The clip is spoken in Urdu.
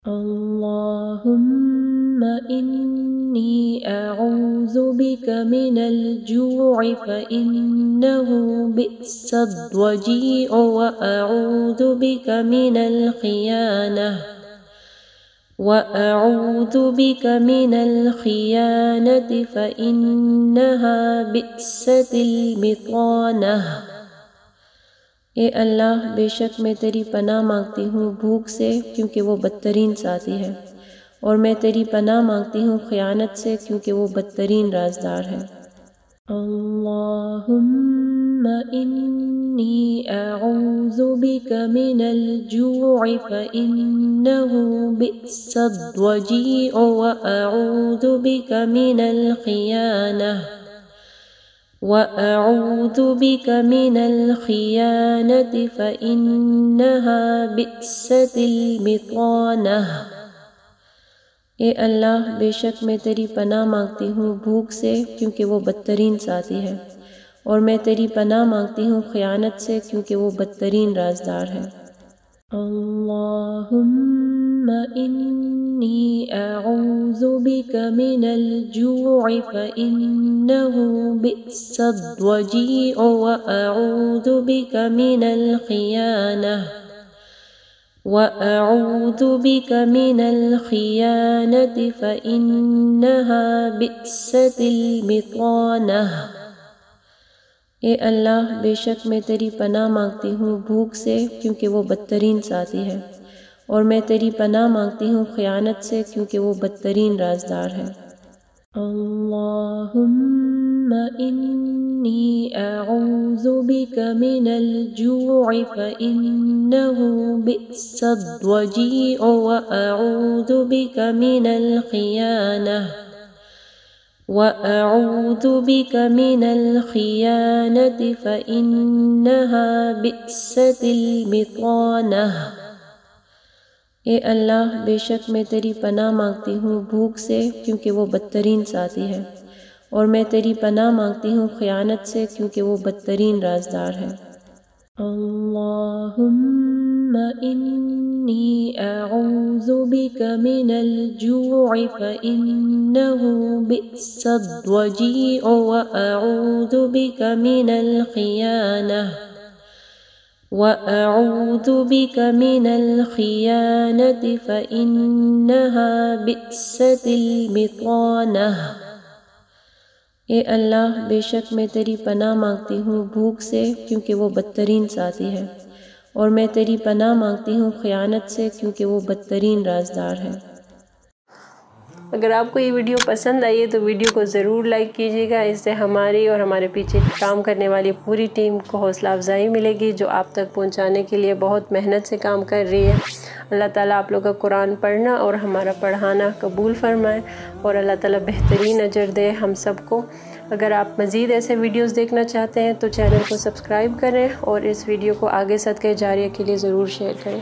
اللهم إني أعوذ بك من الجوع فإنه بئس الضجيع وأعوذ بك من الخيانة فإنها بئست البطانة۔ اے اللہ، بے شک میں تیری پناہ مانگتی ہوں بھوک سے کیونکہ وہ بدترین ساتھی ہے، اور میں تیری پناہ مانگتی ہوں خیانت سے کیونکہ وہ بدترین رازدار ہے۔ اللہم انی اعوذ بک من الجوع فإنہ بئس الضجیع وأعوذ بک من الخیانة فإنها بئست البطانة۔ اے اللہ، بے شک میں تیری پناہ مانگتی ہوں بھوک سے کیونکہ وہ بدترین ساتھی ہے، اور میں تیری پناہ مانگتی ہوں خیانت سے کیونکہ وہ بدترین رازدار ہے۔ اللہم انی اعوذ بک من الجوع فإنہ بئس الضجیع وأعوذ بک من الخیانة فإنها بئست البطانة۔ اے اللہ، بے شک میں تیری پناہ مانگتی ہوں بھوک سے کیونکہ وہ بدترین ساتھی ہے، اور میں تیری پناہ مانگتی ہوں خیانت سے کیونکہ وہ بدترین رازدار ہے۔ اللہم انی اعوذ بک من الجوع فإنہ بئس الضجیع وأعوذ بک من الخیانة فإنها بئست البطانة۔ اے اللہ، بے شک میں تیری پناہ مانگتی ہوں بھوک سے کیونکہ وہ بدترین ساتھی ہے، اور میں تیری پناہ مانگتی ہوں خیانت سے کیونکہ وہ بدترین رازدار ہے۔ اللہم انی اعوذ بک من الجوع فإنہ بئس الضجیع وأعوذ بک من الخیانة فإنها بئست البطانة۔ اے اللہ، بے شک میں تیری پناہ مانگتی ہوں بھوک سے کیونکہ وہ بدترین ساتھی ہے، اور میں تیری پناہ مانگتی ہوں خیانت سے کیونکہ وہ بدترین رازدار ہے۔ اگر آپ کو یہ ویڈیو پسند آئی ہے تو ویڈیو کو ضرور لائک کیجیے گا، اس سے ہماری اور ہمارے پیچھے کام کرنے والی پوری ٹیم کو حوصلہ افزائی ملے گی، جو آپ تک پہنچانے کے لیے بہت محنت سے کام کر رہی ہے۔ اللہ تعالیٰ آپ لوگوں کا قرآن پڑھنا اور ہمارا پڑھانا قبول فرمائے، اور اللہ تعالیٰ بہترین اجر دے ہم سب کو۔ اگر آپ مزید ایسے ویڈیوز دیکھنا چاہتے ہیں تو چینل کو سبسکرائب کریں، اور اس ویڈیو کو آگے صدقہ جاریہ کے لیے ضرور شیئر کریں۔